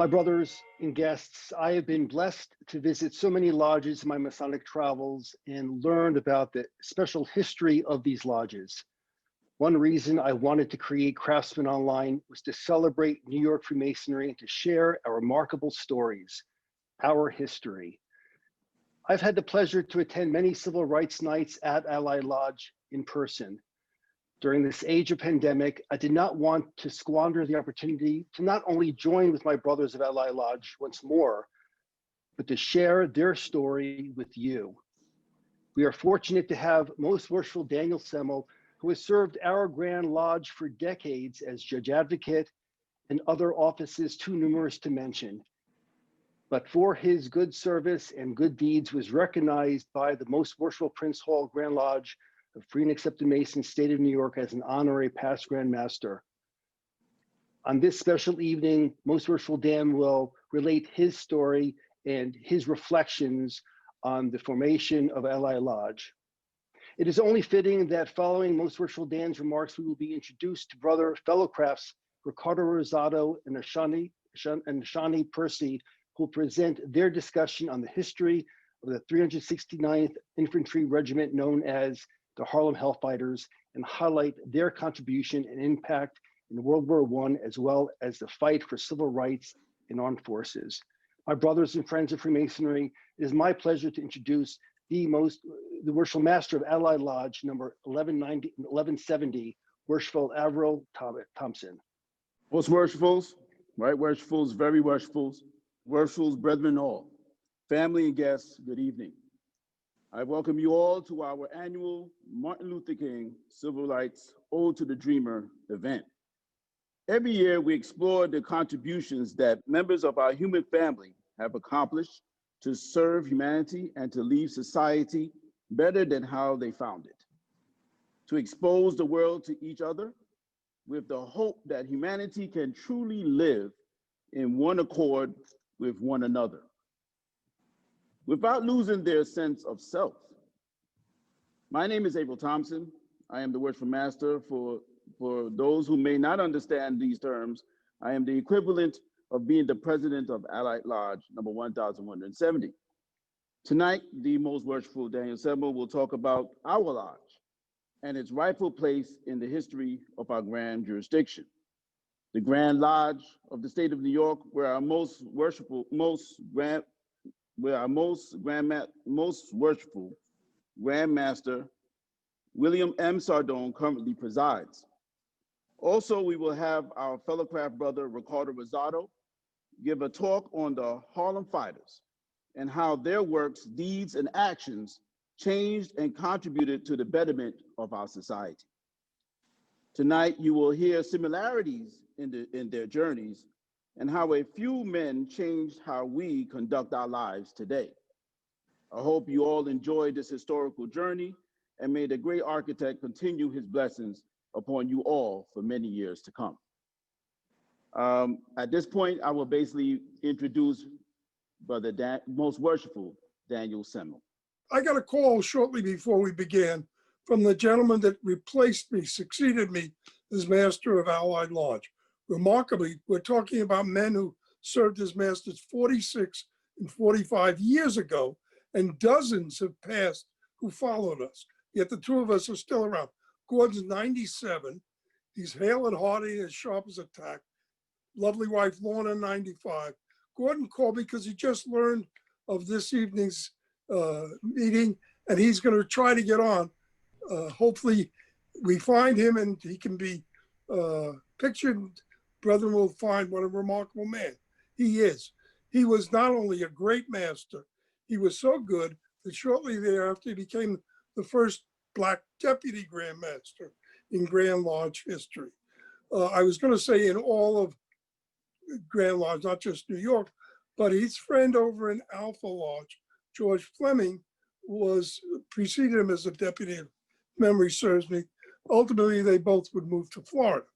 My brothers and guests, I have been blessed to visit so many lodges in my Masonic travels and learned about the special history of these lodges. One reason I wanted to create Craftsman Online was to celebrate New York Freemasonry and to share our remarkable stories, our history. I've had the pleasure to attend many civil rights nights at Allied Lodge in person. During this age of pandemic, I did not want to squander the opportunity to not only join with my brothers of Allied Lodge once more, but to share their story with you. We are fortunate to have Most Worshipful Daniel Semel, who has served our Grand Lodge for decades as Judge Advocate and other offices too numerous to mention. But for his good service and good deeds was recognized by the Most Worshipful Prince Hall Grand Lodge of Free and Accepted Masons, State of New York, as an honorary past Grand Master. On this special evening, Most Worshipful Dan will relate his story and his reflections on the formation of Allied Lodge. It is only fitting that following Most Worshipful Dan's remarks, we will be introduced to brother fellow crafts Ricardo Rosado and Ashani Percy, who will present their discussion on the history of the 369th Infantry Regiment, known as the Harlem Hellfighters, and highlight their contribution and impact in World War I, as well as the fight for civil rights in armed forces. My brothers and friends of Freemasonry, it is my pleasure to introduce the Worshipful Master of Allied Lodge, number 1170, Worshipful Avril Thompson. Most worshipfuls, right worshipfuls, very worshipfuls, worshipfuls, brethren all, family and guests, good evening. I welcome you all to our annual Martin Luther King Civil Rights Ode to the Dreamer event. Every year we explore the contributions that members of our human family have accomplished to serve humanity and to leave society better than how they found it. To expose the world to each other with the hope that humanity can truly live in one accord with one another, without losing their sense of self. My name is Avril Thompson. I am the Worshipful Master. For those who may not understand these terms, I am the equivalent of being the president of Allied Lodge number 1170. Tonight, the Most Worshipful Daniel Semel will talk about our lodge and its rightful place in the history of our grand jurisdiction. The Grand Lodge of the State of New York, where our most worshipful Grand Master William M. Sardone currently presides. Also, we will have our fellow craft brother Ricardo Rosado give a talk on the Harlem Fighters and how their works, deeds, and actions changed and contributed to the betterment of our society. Tonight, you will hear similarities in their journeys and how a few men changed how we conduct our lives today. I hope you all enjoyed this historical journey, and may the great architect continue his blessings upon you all for many years to come. At this point, I will basically introduce Brother Most Worshipful Daniel Semel. I got a call shortly before we began from the gentleman that replaced me, succeeded me as Master of Allied Lodge. Remarkably, we're talking about men who served as masters 46 and 45 years ago, and dozens have passed who followed us. Yet the two of us are still around. Gordon's 97. He's hale and hearty, as sharp as a tack. Lovely wife, Lorna, 95. Gordon called me because he just learned of this evening's meeting, and he's going to try to get on. Hopefully we find him and he can be pictured. Brethren will find what a remarkable man he is. He was not only a great master, he was so good that shortly thereafter he became the first Black deputy Grand Master in Grand Lodge history. I was going to say in all of Grand Lodge, not just New York, but his friend over in Alpha Lodge, George Fleming, preceded him as a deputy, if memory serves me. Ultimately, they both would move to Florida.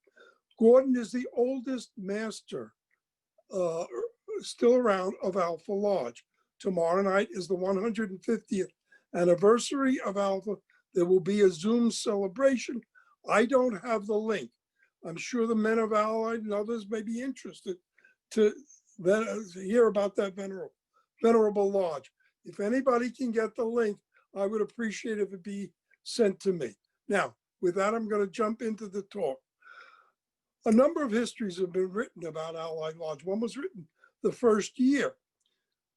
Gordon is the oldest master still around of Alpha Lodge. Tomorrow night is the 150th anniversary of Alpha. There will be a Zoom celebration. I don't have the link. I'm sure the men of Allied and others may be interested to hear about that venerable lodge. If anybody can get the link, I would appreciate if it be sent to me. Now, with that, I'm going to jump into the talk. A number of histories have been written about Allied Lodge. One was written the first year.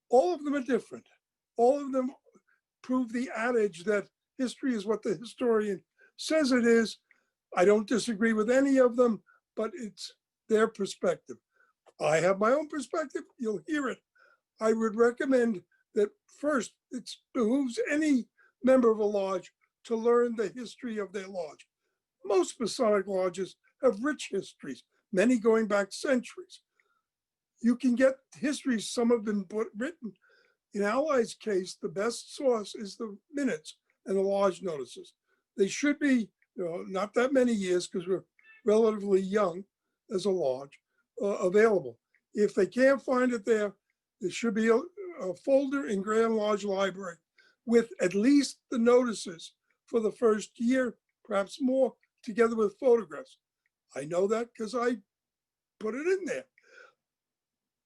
All of them are different. All of them prove the adage that history is what the historian says it is. I don't disagree with any of them, but it's their perspective. I have my own perspective. You'll hear it. I would recommend that first, it behooves any member of a lodge to learn the history of their lodge. Most Masonic lodges have rich histories, many going back centuries. You can get histories, some have been written. In Allied's case, the best source is the minutes and the lodge notices. They should be, not that many years because we're relatively young as a lodge, available. If they can't find it there should be a folder in Grand Lodge Library with at least the notices for the first year, perhaps more, together with photographs. I know that because I put it in there.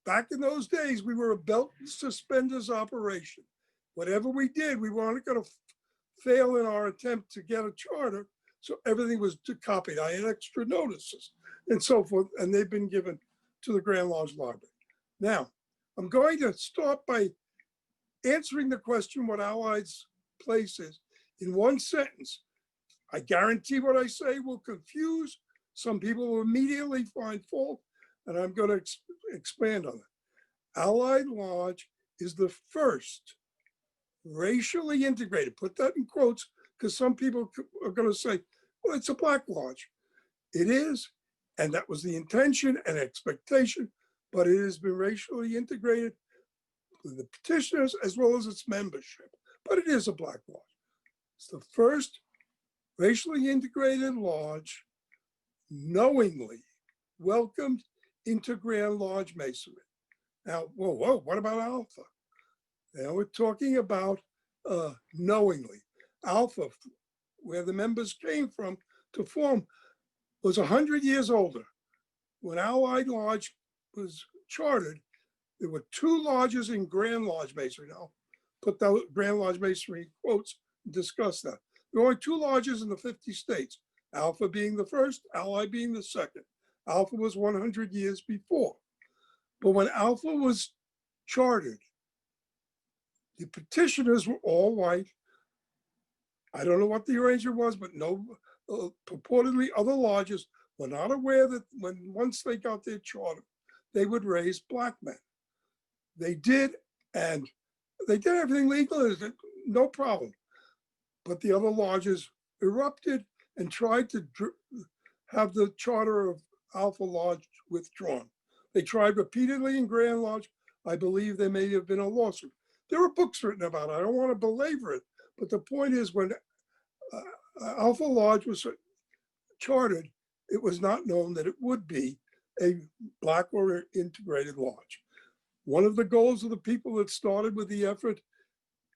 Back in those days, we were a belt and suspenders operation. Whatever we did, we weren't going to fail in our attempt to get a charter, so everything was copied. I had extra notices and so forth, and they've been given to the Grand Lodge Library. Now, I'm going to start by answering the question what Allied's place is in one sentence. I guarantee what I say will confuse. Some people will immediately find fault, and I'm going to expand on it. Allied Lodge is the first racially integrated, put that in quotes, because some people are going to say, well, it's a Black lodge. It is, and that was the intention and expectation, but it has been racially integrated with the petitioners as well as its membership. But it is a Black lodge. It's the first racially integrated lodge knowingly welcomed into Grand Lodge Masonry. Now, whoa, what about Alpha? Now we're talking about knowingly. Alpha, where the members came from to form, was 100 years older. When Allied Lodge was chartered, there were 2 lodges in Grand Lodge Masonry. Now, put the Grand Lodge Masonry quotes and discuss that. There were only 2 lodges in the 50 states, Alpha being the first, Allied being the second. Alpha was 100 years before. But when Alpha was chartered, the petitioners were all white. I don't know what the arrangement was, but no, purportedly other lodges were not aware that once they got their charter, they would raise Black men. They did, and they did everything legal, no problem. But the other lodges erupted and tried to have the charter of Alpha Lodge withdrawn. They tried repeatedly in Grand Lodge. I believe there may have been a lawsuit. There are books written about it. I don't want to belabor it, but the point is when Alpha Lodge was chartered, it was not known that it would be a Black or integrated lodge. One of the goals of the people that started with the effort,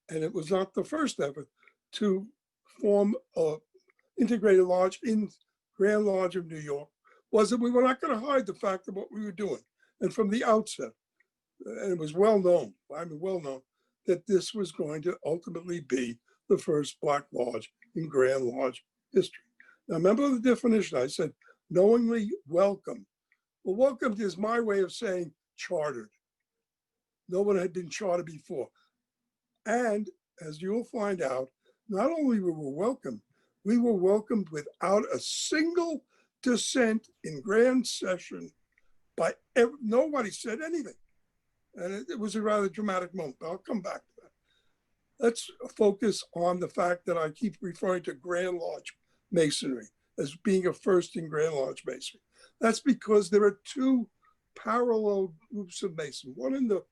and it was not the first effort, to form an integrated lodge in Grand Lodge of New York, was that we were not going to hide the fact of what we were doing. And from the outset, and it was well known, that this was going to ultimately be the first Black lodge in Grand Lodge history. Now, remember the definition, I said, knowingly welcomed. Well, welcomed is my way of saying chartered. No one had been chartered before. And as you'll find out, not only were we were welcomed without a single dissent in grand session by nobody said anything. And it was a rather dramatic moment, but I'll come back to that. Let's focus on the fact that I keep referring to Grand Lodge Masonry as being a first in Grand Lodge Masonry. That's because there are 2 parallel groups of Masons, one in the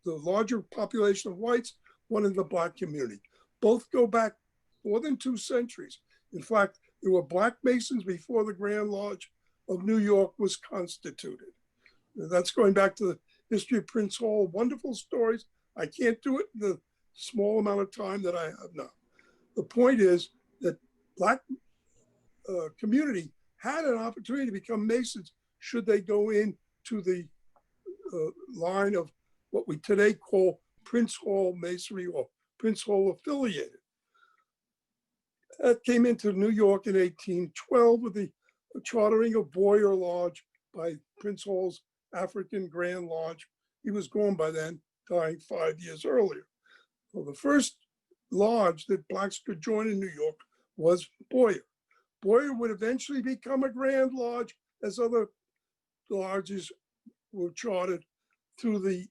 larger population of whites, one in the Black community. Both go back more than 2 centuries. In fact, there were Black Masons before the Grand Lodge of New York was constituted. That's going back to the history of Prince Hall, wonderful stories. I can't do it in the small amount of time that I have now. The point is that Black community had an opportunity to become Masons should they go into the line of what we today call Prince Hall Masonry or Prince Hall affiliated. That came into New York in 1812 with the chartering of Boyer Lodge by Prince Hall's African Grand Lodge. He was gone by then, dying 5 years earlier. Well, the first lodge that blacks could join in New York was Boyer. Boyer would eventually become a Grand Lodge as other lodges were chartered through the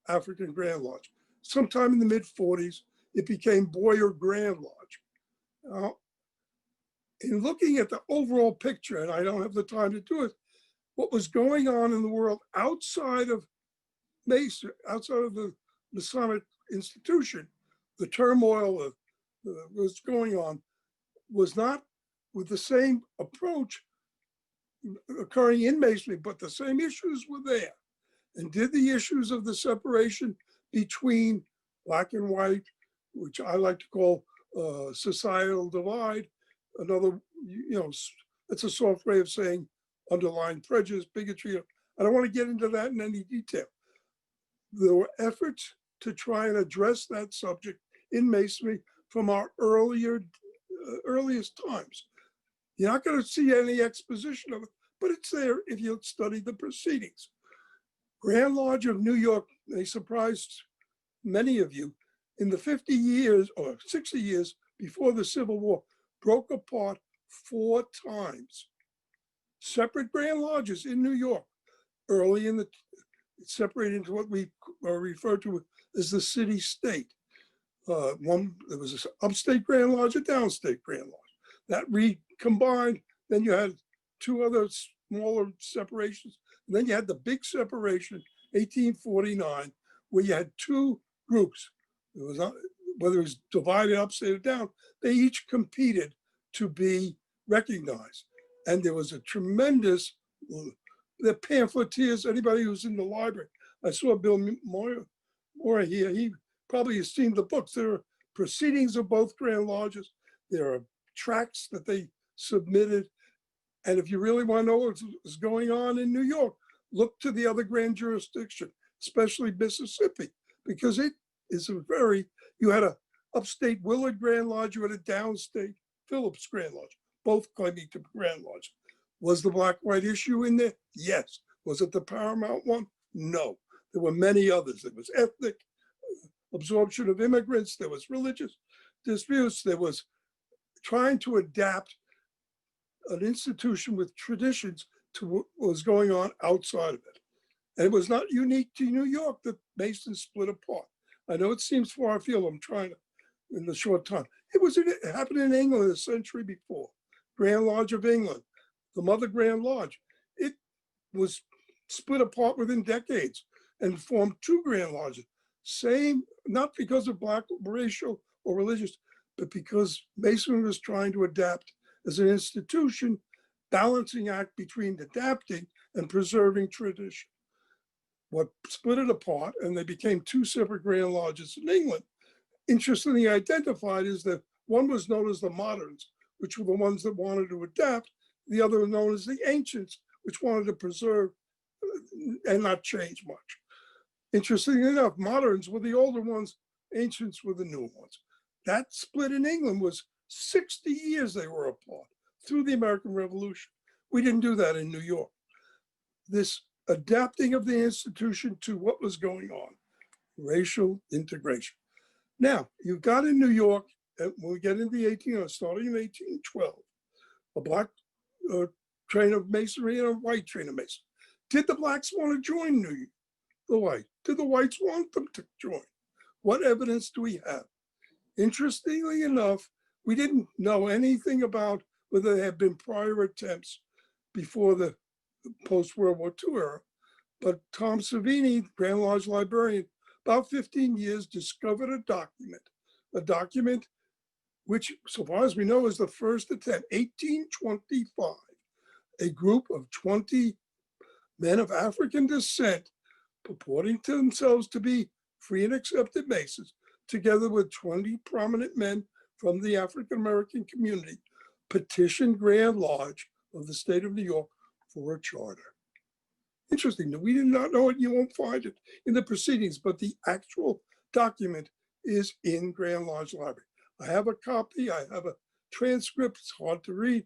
African Grand Lodge. Sometime in the mid-40s, it became Boyer Grand Lodge. In looking at the overall picture, and I don't have the time to do it, what was going on in the world outside of Mason, outside of the Masonic institution, the turmoil that was going on was not with the same approach occurring in Masonry, but the same issues were there. And did the issues of the separation between black and white, which I like to call societal divide, another, it's a soft way of saying underlying prejudice, bigotry. I don't want to get into that in any detail. There were efforts to try and address that subject in Masonry from our earliest times. You're not going to see any exposition of it, but it's there if you study the proceedings. Grand Lodge of New York, they surprised many of you, in the 50 years or 60 years before the Civil War, broke apart 4 times. Separate Grand Lodges in New York, early in the, separated into what we refer to as the city-state. There was an upstate Grand Lodge, a downstate Grand Lodge. That recombined, then you had 2 other smaller separations. And then you had the big separation, 1849, where you had 2 groups. It was not, whether it was divided upstate or down, they each competed to be recognized. And there was a tremendous, the pamphleteers, anybody who's in the library, I saw Bill Moore here, he probably has seen the books. There are proceedings of both Grand Lodges. There are tracts that they submitted. And if you really want to know what's going on in New York, look to the other grand jurisdiction, especially Mississippi, because it is a very, you had a upstate Willard Grand Lodge, you had a downstate Phillips Grand Lodge, both claiming to be Grand Lodge. Was the black-white issue in there? Yes. Was it the paramount one? No. There were many others. There was ethnic absorption of immigrants. There was religious disputes. There was trying to adapt an institution with traditions to what was going on outside of it. And it was not unique to New York that Mason split apart. I know it seems far afield. I'm trying to, in the short time. It happened in England a century before. Grand Lodge of England, the Mother Grand Lodge. It was split apart within decades and formed 2 Grand Lodges. Same, not because of black racial or religious, but because Masonry was trying to adapt as an institution, balancing act between adapting and preserving tradition. What split it apart, and they became 2 separate Grand Lodges in England, interestingly identified is that one was known as the moderns, which were the ones that wanted to adapt. The other was known as the ancients, which wanted to preserve and not change much. Interestingly enough, moderns were the older ones, ancients were the new ones. That split in England was 60 years they were apart through the American Revolution. We didn't do that in New York. This adapting of the institution to what was going on, racial integration. Now, you've got in New York, when we get into the starting in 1812, a black train of masonry and a white train of masonry. Did the blacks want to join the white? Did the whites want them to join? What evidence do we have? Interestingly enough, we didn't know anything about whether there had been prior attempts before the post-World War II era, but Tom Savini, Grand Lodge librarian, about 15 years, discovered a document which, so far as we know, is the first attempt, 1825. A group of 20 men of African descent, purporting to themselves to be free and accepted Masons, together with 20 prominent men from the African-American community, petitioned Grand Lodge of the state of New York for a charter. Interesting. We did not know it. You won't find it in the proceedings, but the actual document is in Grand Lodge Library. I have a copy. I have a transcript. It's hard to read.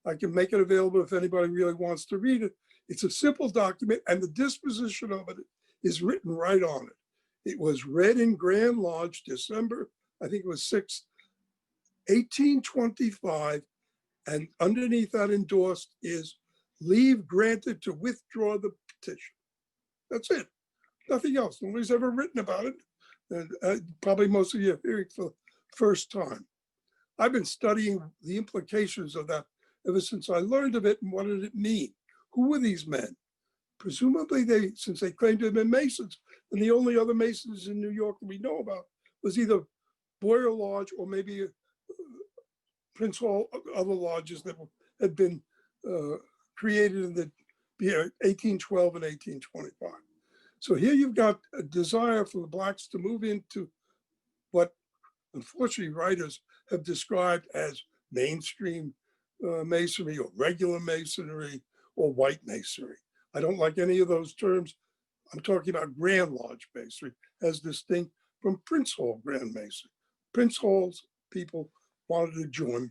I can make it available if anybody really wants to read it. It's a simple document, and the disposition of it is written right on it. It was read in Grand Lodge, December, I think it was 6th, 1825, and underneath that endorsed is leave granted to withdraw the petition. That's it. Nothing else. Nobody's ever written about it. And probably most of you are hearing for the first time. I've been studying the implications of that ever since I learned of it and what did it mean? Who were these men? Presumably since they claimed to have been Masons, and the only other Masons in New York that we know about was either Boyer Lodge or maybe Prince Hall, other lodges that had been created in the year 1812 and 1825. So here you've got a desire for the Blacks to move into what unfortunately writers have described as mainstream Masonry or regular Masonry or white Masonry. I don't like any of those terms. I'm talking about Grand Lodge Masonry as distinct from Prince Hall Grand Masonry. Prince Hall's people wanted to join.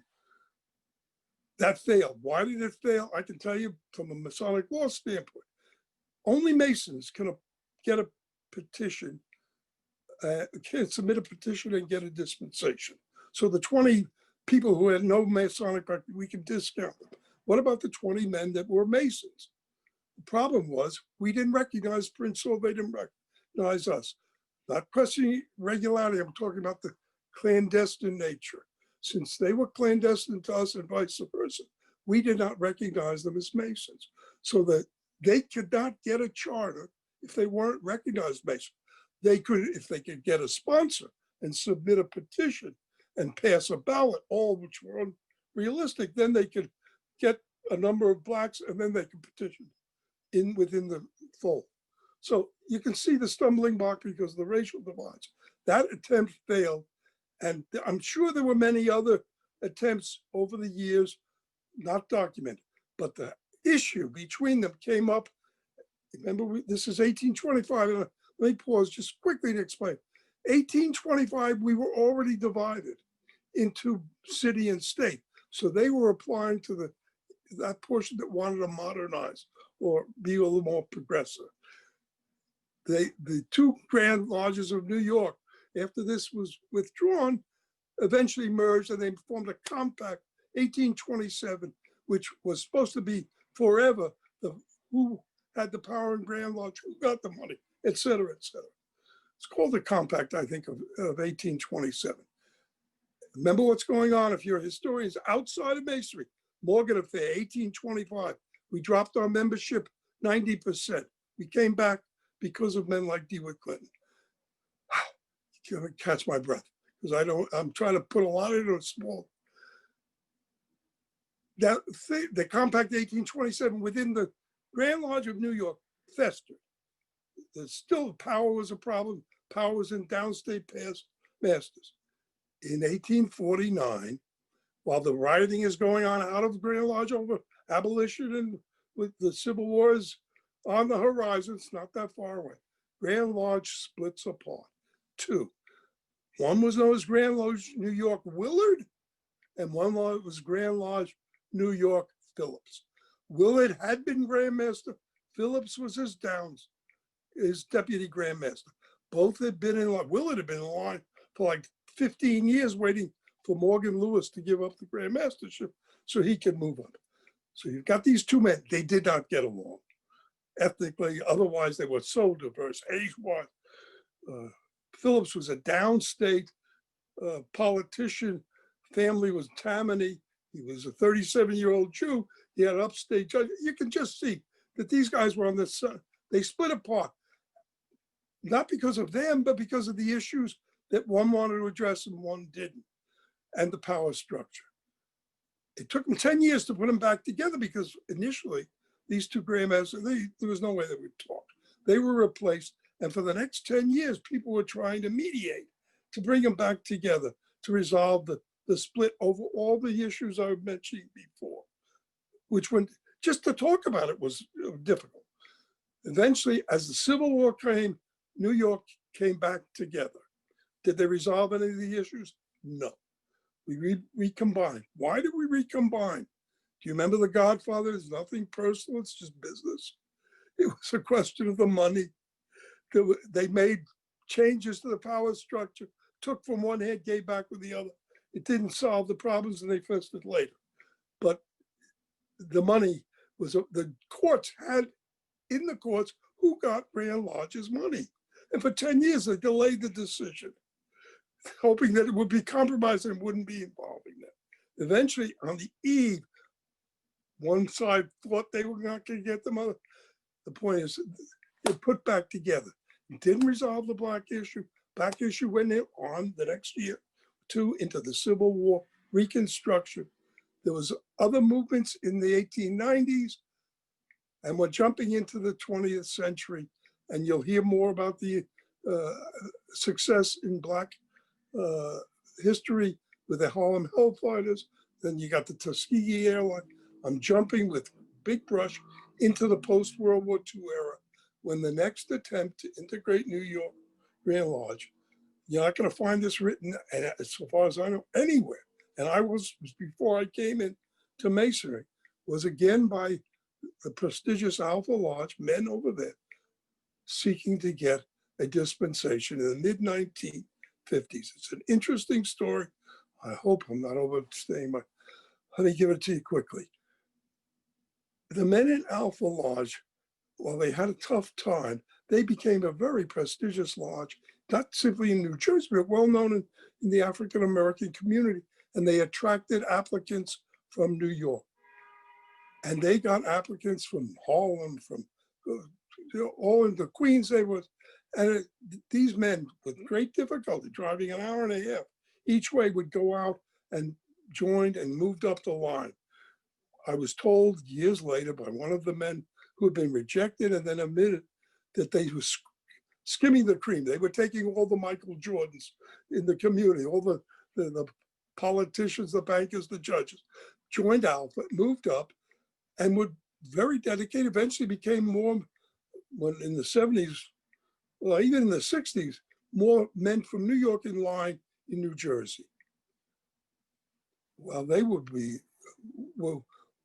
That failed. Why did it fail? I can tell you from a Masonic law standpoint. Only Masons can get a petition, can submit a petition and get a dispensation. So the 20 people who had no Masonic record, we can discount them. What about the 20 men that were Masons? The problem was we didn't recognize Prince Hall, they didn't recognize us. Not questioning regularity, I'm talking about the clandestine nature. Since they were clandestine to us and vice versa, we did not recognize them as Masons. So that they could not get a charter if they weren't recognized Masons. They could, if they could get a sponsor and submit a petition and pass a ballot, all which were unrealistic, then they could get a number of Blacks and then they could petition within the fold. So you can see the stumbling block because of the racial divides. That attempt failed. And I'm sure there were many other attempts over the years, not documented, but the issue between them came up. Remember, this is 1825. And let me pause just quickly to explain. 1825, we were already divided into city and state. So they were applying to that portion that wanted to modernize or be a little more progressive. The two Grand Lodges of New York, after this was withdrawn, eventually merged and they formed a compact, 1827, which was supposed to be forever, who had the power in Grand Lodge, who got the money, et cetera, et cetera. It's called the compact, I think, of 1827. Remember what's going on if you're historians outside of Masonry. Morgan Affair, 1825. We dropped our membership 90%. We came back because of men like DeWitt Clinton. You can't catch my breath because I'm trying to put a lot into a small. The compact 1827 within the Grand Lodge of New York festered. Still, power was a problem. Power was in downstate masters. In 1849, while the rioting is going on out of the Grand Lodge over abolition and with the Civil Wars on the horizon, it's not that far away. Grand Lodge splits apart. Two. One was known as Grand Lodge New York Willard, and one was Grand Lodge New York Phillips. Willard had been Grand Master. Phillips was his deputy Grand Master. Both had been in line. Willard had been in line for like 15 years waiting for Morgan Lewis to give up the Grand Mastership so he could move up. So you've got these two men. They did not get along ethnically. Otherwise, they were so diverse. Age-wise, Phillips was a downstate politician. Family was Tammany. He was a 37-year-old Jew. He had upstate judge. You can just see that these guys were on the side. They split apart, not because of them, but because of the issues that one wanted to address and one didn't, and the power structure. It took them 10 years to put them back together because initially these two grandmasters, there was no way they would talk. They were replaced. And for the next 10 years, people were trying to mediate, to bring them back together, to resolve the split over all the issues I mentioned before, which when just to talk about it was difficult. Eventually, as the Civil War came, New York came back together. Did they resolve any of the issues? No. We recombined. Why did we recombine? Do you remember The Godfather? It's nothing personal, it's just business. It was a question of the money. They made changes to the power structure, took from one hand, gave back with the other. It didn't solve the problems and they fixed it later. But the money was, the courts had in the courts who got Grand Lodge's money. And for 10 years, they delayed the decision, hoping that it would be compromised and wouldn't be involving them. Eventually, on the eve, one side thought they were not going to get them. The point is, they're put back together. It didn't resolve the black issue. Black issue went on the next year, into the Civil War, Reconstruction. There was other movements in the 1890s, and we're jumping into the 20th century, and you'll hear more about the success in black history with the Harlem Hellfighters. Then you got the Tuskegee Airline. I'm jumping with big brush into the post-World War II era, when the next attempt to integrate New York Grand Lodge, you're not going to find this written, and as far as I know, anywhere. And I was before I came in to Masonry, was again by the prestigious Alpha Lodge, men over there, seeking to get a dispensation in the mid-1950s. It's an interesting story. I hope I'm not overstaying my, let me give it to you quickly. The men in Alpha Lodge, while they had a tough time, they became a very prestigious lodge, not simply in New Jersey, but well known in the African-American community. And they attracted applicants from New York. And they got applicants from Harlem, from all in the Queens they were. And these men, with great difficulty, driving an hour and a half each way, would go out and joined and moved up the line. I was told years later by one of the men who had been rejected and then admitted that they were skimming the cream. They were taking all the Michael Jordans in the community, all the politicians, the bankers, the judges, joined Alpha, moved up, and were very dedicated, eventually became more, when in the 70s, well, even in the 60s, more men from New York in line in New Jersey. Well, they were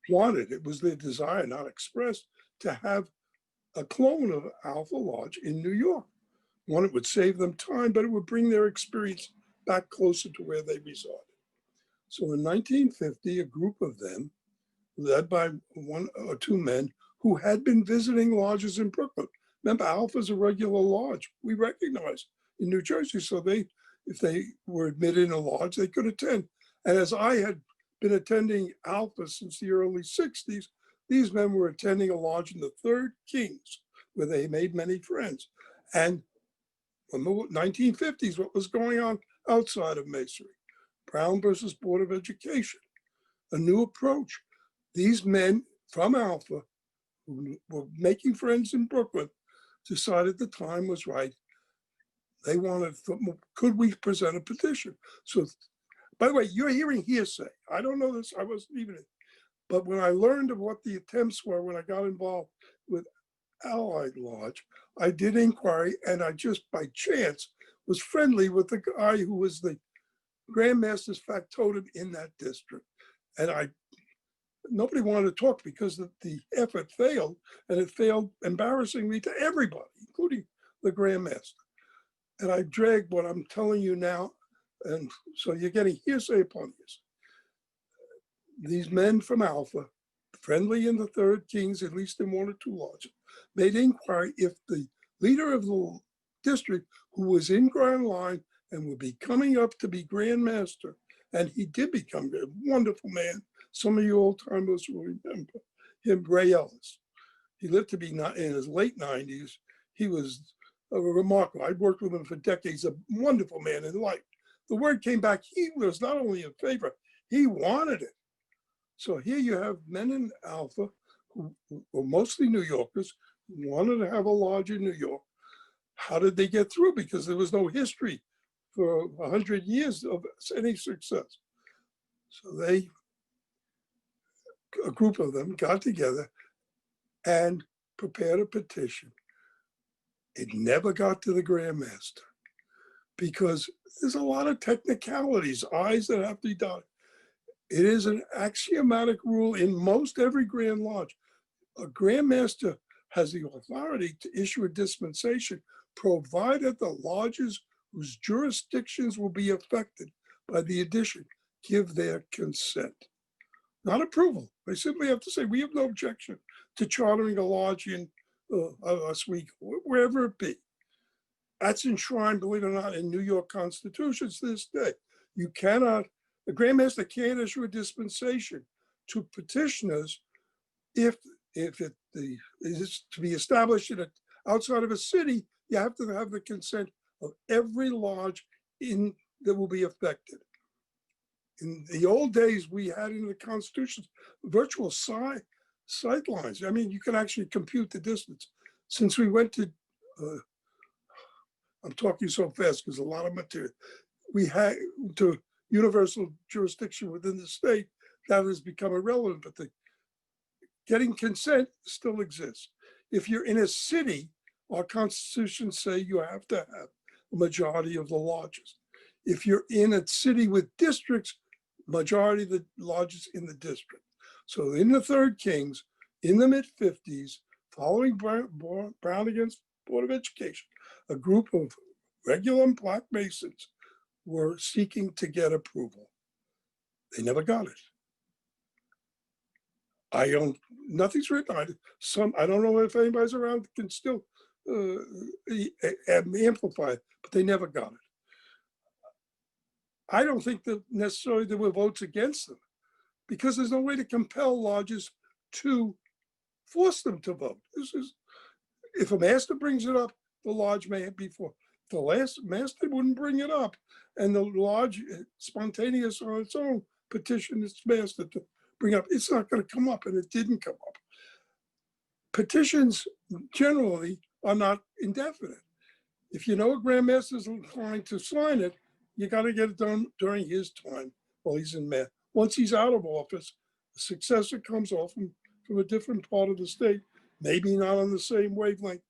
wanted, it was their desire, not expressed, to have a clone of Alpha Lodge in New York. One, it would save them time, but it would bring their experience back closer to where they resided. So in 1950, a group of them, led by one or two men who had been visiting lodges in Brooklyn. Remember, Alpha's a regular lodge we recognize in New Jersey. So if they were admitted in a lodge, they could attend. And as I had been attending Alpha since the early 60s, these men were attending a lodge in the Third Kings, where they made many friends. And in the 1950s, what was going on outside of Masonry? Brown versus Board of Education, a new approach. These men from Alpha, who were making friends in Brooklyn, decided the time was right. They wanted, could we present a petition? So, by the way, you're hearing hearsay. I don't know this, I wasn't even in. But when I learned of what the attempts were, when I got involved with Allied Lodge, I did inquiry, and I just by chance was friendly with the guy who was the Grand Master's factotum in that district. And nobody wanted to talk because the effort failed, and it failed embarrassingly to everybody, including the Grand Master. And I dragged what I'm telling you now, and so you're getting hearsay upon hearsay. These men from Alpha, friendly in the Third Kings, at least in one or two lodges, made inquiry if the leader of the district, who was in Grand Line and would be coming up to be Grand Master, and he did become a wonderful man. Some of you old timers will remember him, Ray Ellis. He lived to be in his late 90s. He was remarkable. I'd worked with him for decades, a wonderful man in life. The word came back, he was not only in favor, he wanted it. So here you have men in Alpha who were mostly New Yorkers, who wanted to have a lodge in New York. How did they get through? Because there was no history for 100 years of any success. So a group of them got together and prepared a petition. It never got to the Grand Master because there's a lot of technicalities, I's that have to be done. It is an axiomatic rule in most every Grand Lodge. A Grand Master has the authority to issue a dispensation provided the lodges whose jurisdictions will be affected by the addition give their consent. Not approval. They simply have to say, we have no objection to chartering a lodge in Oswego, wherever it be. That's enshrined, believe it or not, in New York constitutions to this day. You cannot, the Grand Master can't issue a dispensation to petitioners if it is to be established outside of a city. You have to have the consent of every lodge that will be affected. In the old days, we had in the constitutions virtual sight lines. I mean, you can actually compute the distance. Since we went to, I'm talking so fast because a lot of material, we had to universal jurisdiction within the state, that has become irrelevant, but the getting consent still exists. If you're in a city, our constitutions say you have to have a majority of the lodges. If you're in a city with districts, majority of the lodges in the district. So in the Third Kings, in the mid-50s, following Brown against Board of Education, a group of regular Black Masons were seeking to get approval. They never got it. Nothing's written. I don't know if anybody's around can still amplify it, but they never got it. I don't think that necessarily there were votes against them because there's no way to compel lodges to force them to vote. If a master brings it up, the lodge may be for. The last master wouldn't bring it up, and the lodge, spontaneous on its own, petitioned its master to bring up. It's not going to come up, and it didn't come up. Petitions generally are not indefinite. If you know a Grand Master is inclined to sign it, you got to get it done during his time while he's in mayor. Once he's out of office, the successor comes off from a different part of the state, maybe not on the same wavelength.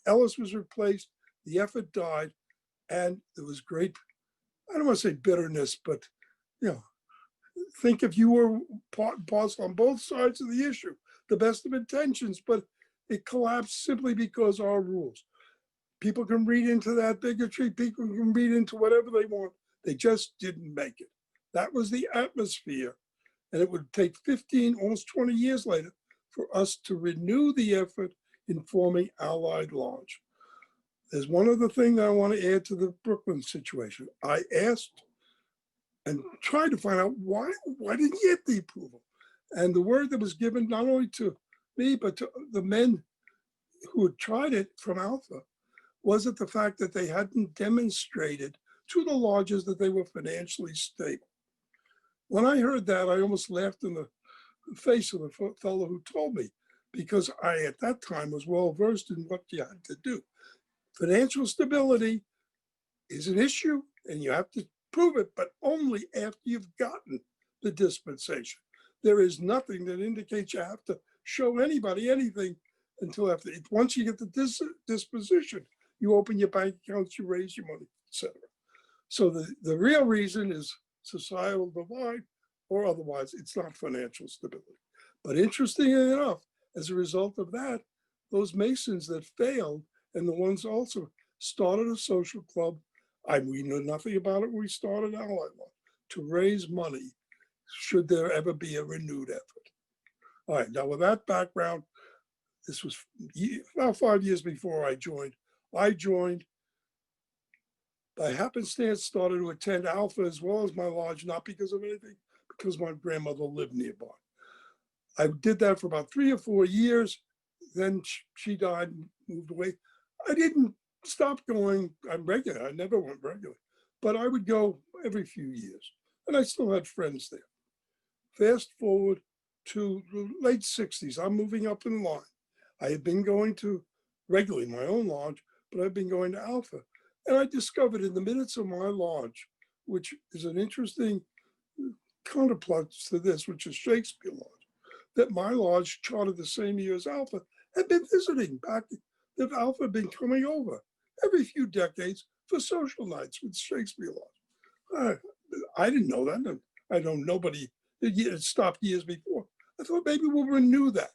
Ellis was replaced, the effort died, and there was great, I don't want to say bitterness, but think if you were parcel on both sides of the issue, the best of intentions, but it collapsed simply because our rules. People can read into that bigotry, people can read into whatever they want. They just didn't make it. That was the atmosphere. And it would take 15, almost 20 years later for us to renew the effort in forming Allied Lodge. There's one other thing that I want to add to the Brooklyn situation. I asked and tried to find out why didn't you get the approval? And the word that was given not only to me, but to the men who had tried it from Alpha was it the fact that they hadn't demonstrated to the lodges that they were financially stable. When I heard that, I almost laughed in the face of the fellow who told me, because I, at that time, was well versed in what you had to do. Financial stability is an issue, and you have to prove it, but only after you've gotten the dispensation. There is nothing that indicates you have to show anybody anything until after. Once you get the disposition, you open your bank accounts, you raise your money, etc. So the real reason is societal divide, or otherwise it's not financial stability. But interestingly enough, as a result of that, those Masons that failed and the ones also started a social club. We knew nothing about it when we started Allied Lodge, to raise money should there ever be a renewed effort. All right, now with that background, this was about 5 years before I joined. I joined by happenstance, started to attend Alpha as well as my lodge, not because of anything, because my grandmother lived nearby. I did that for about 3 or 4 years. Then she died and moved away. I didn't stop going. I'm regular. I never went regular, but I would go every few years, and I still had friends there. Fast forward to the late 60s. I'm moving up in line. I had been going to regularly my own lodge, but I've been going to Alpha. And I discovered in the minutes of my lodge, which is an interesting counterplot to this, which is Shakespeare Lodge, that my lodge, chartered the same year as Alpha, had been visiting back. That Alpha had been coming over every few decades for social nights with Shakespeare Lodge. I didn't know that. I know nobody, it stopped years before. I thought maybe we'll renew that.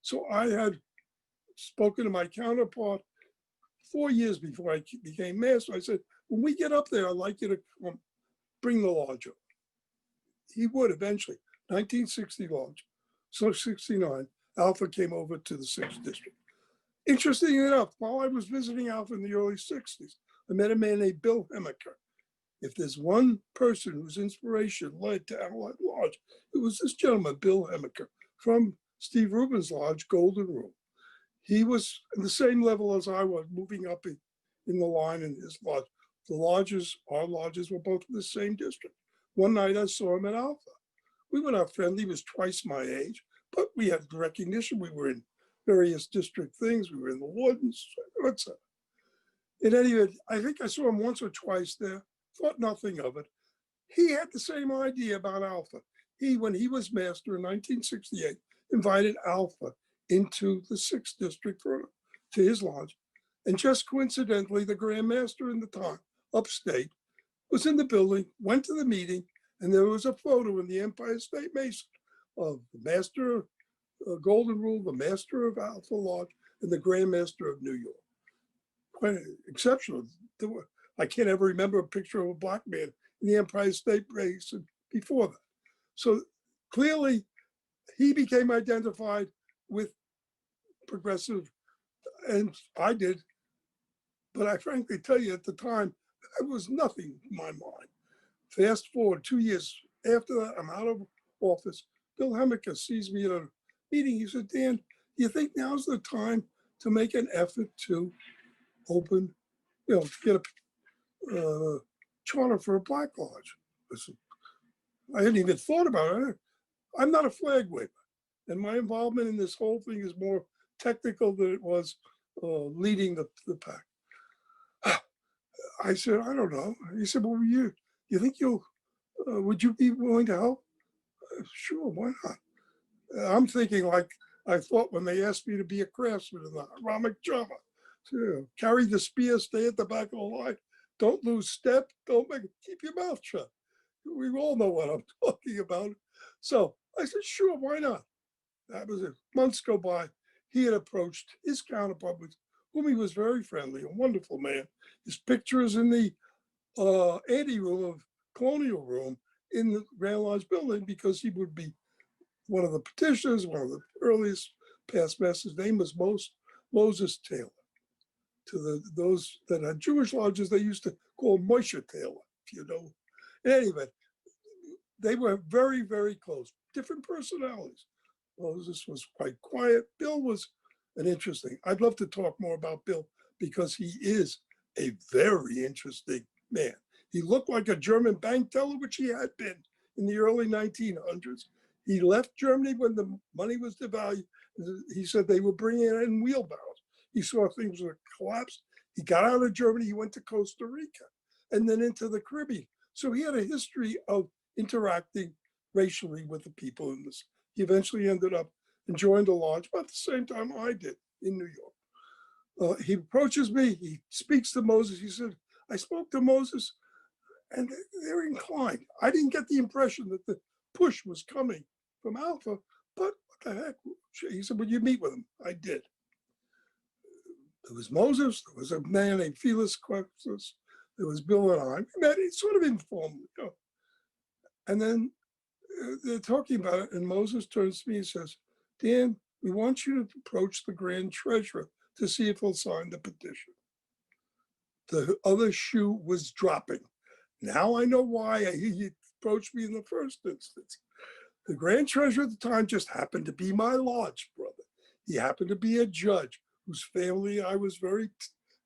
So I had spoken to my counterpart 4 years before I became master. I said, when we get up there, I'd like you to come bring the lodge up. He would eventually. 1960 lodge. So 69, Alpha came over to the 6th district. Interesting enough, while I was visiting Alpha in the early 60s, I met a man named Bill Hemaker. If there's one person whose inspiration led to Allied Lodge, it was this gentleman, Bill Hemaker, from Steve Rubin's lodge, Golden Rule. He was at the same level as I was, moving up in the line in his lodge. The lodges, our lodges, were both in the same district. One night I saw him at Alpha. We were not friendly. He was twice my age, but we had recognition. We were in various district things. We were in the wardens, etc. In any event, I think I saw him once or twice there, thought nothing of it. He had the same idea about Alpha. When he was master in 1968, invited Alpha into the 6th district to his lodge. And just coincidentally, the Grand Master in the time, upstate, was in the building, went to the meeting, and there was a photo in the Empire State Mason of the Master of Golden Rule, the Master of Alpha Lodge, and the Grand Master of New York. Quite exceptional. I can't ever remember a picture of a black man in the Empire State Mason before that. So clearly, he became identified with progressive, and I did. But I frankly tell you, at the time, it was nothing in my mind. Fast forward 2 years after that, I'm out of office. Bill Hemaker sees me at a meeting. He said, Dan, do you think now's the time to make an effort to open, get a charter for a black lodge? I said, I hadn't even thought about it. I'm not a flag waver. And my involvement in this whole thing is more technical than it was leading the pack. I said, I don't know. He said, well, you think would you be willing to help? Sure, why not? I'm thinking like I thought when they asked me to be a craftsman in the Ramik Java. So, carry the spear, stay at the back of the line. Don't lose step. Keep your mouth shut. We all know what I'm talking about. So I said, sure, why not? That was it. Months go by. He had approached his counterpart, with whom he was very friendly, a wonderful man. His picture is in the anteroom of Colonial Room in the Grand Lodge building, because he would be one of the petitioners, one of the earliest past masters. His name was Moses Taylor. To those that had Jewish lodges, they used to call Moshe Taylor, if you know. Anyway, they were very, very close, different personalities. Moses was quite quiet. Bill was an interesting. I'd love to talk more about Bill, because he is a very interesting man. He looked like a German bank teller, which he had been in the early 1900s. He left Germany when the money was devalued. He said they were bringing it in wheelbarrows. He saw things were collapsed. He got out of Germany. He went to Costa Rica and then into the Caribbean. So he had a history of interacting racially with the people in this. He eventually ended up and joined a lodge about the same time I did in New York. He approaches me. He speaks to Moses. He said, I spoke to Moses and they're inclined. I didn't get the impression that the push was coming from Alpha, but what the heck? He said, would you meet with him? I did. There was Moses. There was a man named Felix Quexus. There was Bill and I. We met sort of informally. And then they're talking about it, and Moses turns to me and says, Dan, we want you to approach the Grand Treasurer to see if he'll sign the petition. The other shoe was dropping. Now I know why he approached me in the first instance. The Grand Treasurer at the time just happened to be my lodge brother. He happened to be a judge whose family I was very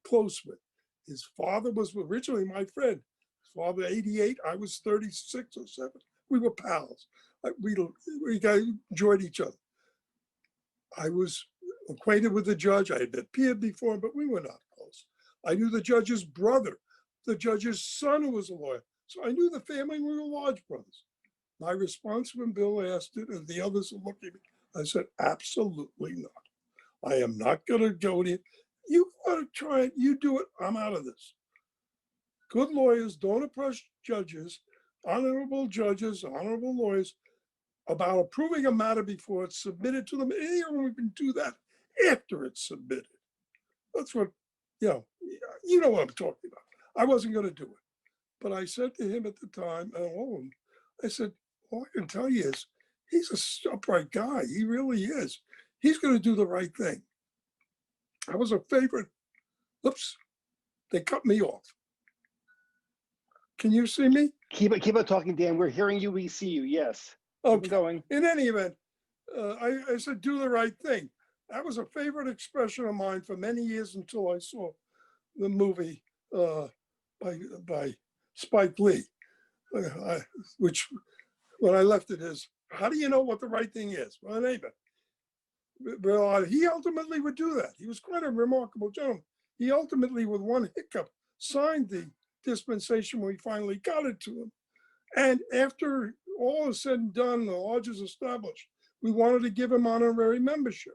close with. His father was originally my friend. His father, 88, I was 36 or 7. We were pals. We enjoyed each other. I was acquainted with the judge. I had met Pierre before, but we were not close. I knew the judge's brother, the judge's son, who was a lawyer. So I knew the family. We were lodge brothers. My response when Bill asked it, and the others are looking at me, I said, absolutely not. I am not going to go to you. You want to try it, you do it, I'm out of this. Good lawyers don't approach judges, honorable lawyers, about approving a matter before it's submitted to them. Anyone can do that after it's submitted. That's what, you know what I'm talking about. I wasn't going to do it. But I said to him at the time, I said, all I can tell you is he's a upright guy. He really is. He's going to do the right thing. I was a favorite. Oops, they cut me off. Can you see me? Keep on talking, Dan. We're hearing you. We see you. Yes. Okay. Keep going. In any event, I said, do the right thing. That was a favorite expression of mine for many years until I saw the movie by Spike Lee, which when I left it is, how do you know what the right thing is? Well, he ultimately would do that. He was quite a remarkable gentleman. He ultimately, with one hiccup, signed the dispensation when we finally got it to him. And after all is said and done, the lodge is established, we wanted to give him honorary membership.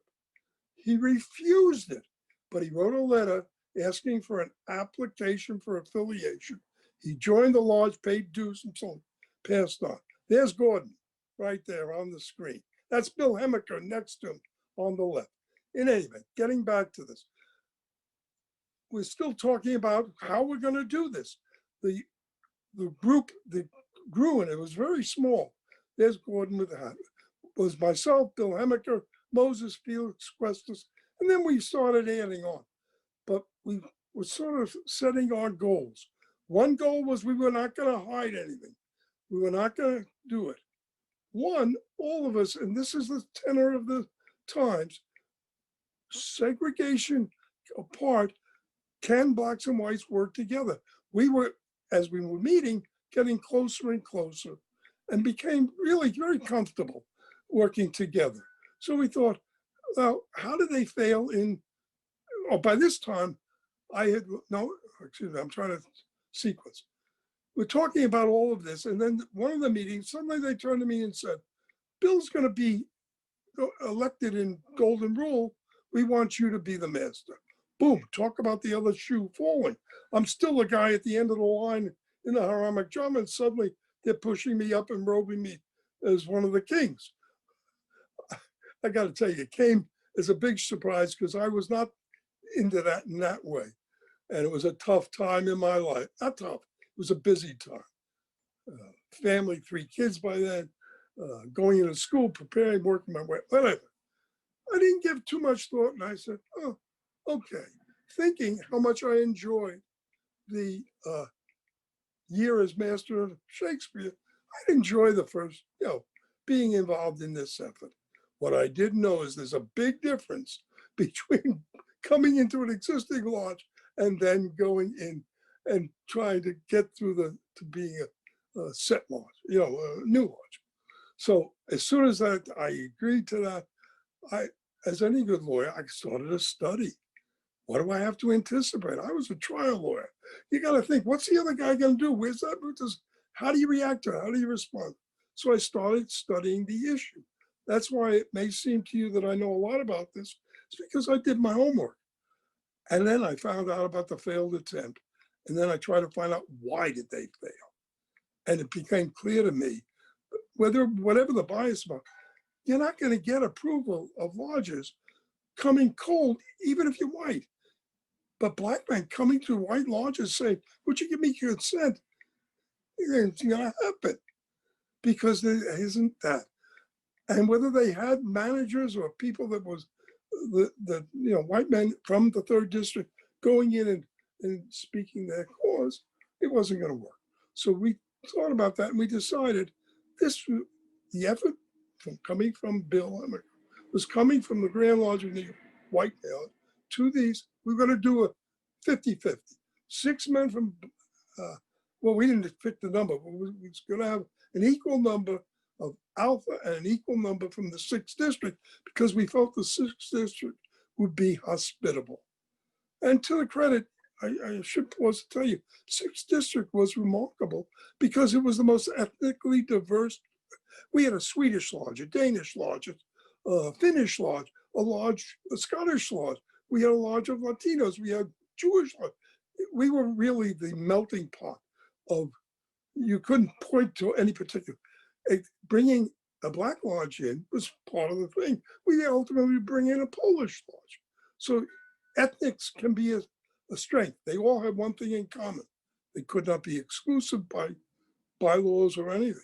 He refused it, but he wrote a letter asking for an application for affiliation. He joined the lodge, paid dues until he passed on. There's Gordon right there on the screen. That's Bill Hemmicker next to him on the left. In any event, getting back to this, we're still talking about how we're going to do this. The group that grew, and it was very small. There's Gordon with the hat. It was myself, Bill Hemmicker, Moses, Felix Questus, and then we started adding on. But we were sort of setting our goals. One goal was we were not going to hide anything. We were not going to do it. One, all of us, and this is the tenor of the times, segregation apart, can blacks and whites work together? We were, as we were meeting, getting closer and closer and became really very comfortable working together. So we thought, well, how did they fail in, by this time, I'm trying to sequence. We're talking about all of this. And then one of the meetings, suddenly they turned to me and said, Bill's going to be elected in Golden Rule. We want you to be the master. Boom, talk about the other shoe falling. I'm still a guy at the end of the line in the Haramic drum, and suddenly they're pushing me up and robing me as one of the kings. I got to tell you, it came as a big surprise because I was not into that in that way. And it was a tough time in my life. Not tough, it was a busy time. Family, 3 kids by then, going into school, preparing, working my way, whatever. I didn't give too much thought, and I said, oh, okay. Thinking how much I enjoyed the year as master of Shakespeare, I'd enjoy the first, being involved in this effort. What I didn't know is there's a big difference between coming into an existing lodge and then going in and trying to get through to being a set lodge, a new lodge. So as soon as I agreed to that, as any good lawyer, I started a study. What do I have to anticipate? I was a trial lawyer. You got to think, what's the other guy going to do? Where's that? How do you react to it? How do you respond? So I started studying the issue. That's why it may seem to you that I know a lot about this. It's because I did my homework. And then I found out about the failed attempt. And then I tried to find out, why did they fail? And it became clear to me, whatever the bias about, you're not going to get approval of lodges coming cold, even if you're white. But black men coming to white lodges saying, would you give me consent? It's going to happen because there isn't that. And whether they had managers or people that was the white men from the 3rd district going in and speaking their cause, it wasn't going to work. So we thought about that and we decided the effort coming from Bill Hemmicker was coming from the Grand Lodge of New York, white male, to these. We're going to do a 50-50. 6 men from, we didn't pick the number, but we was going to have an equal number of alpha and an equal number from the 6th district because we felt the 6th district would be hospitable. And to the credit, I should pause to tell you, 6th district was remarkable because it was the most ethnically diverse. We had a Swedish lodge, a Danish lodge, Finnish lodge, a Scottish lodge. We had a lodge of Latinos. We had Jewish lodge. We were really the melting pot of, you couldn't point to any particular. Bringing a Black lodge in was part of the thing. We ultimately bring in a Polish lodge. So ethnics can be a strength. They all have one thing in common. They could not be exclusive by bylaws or anything.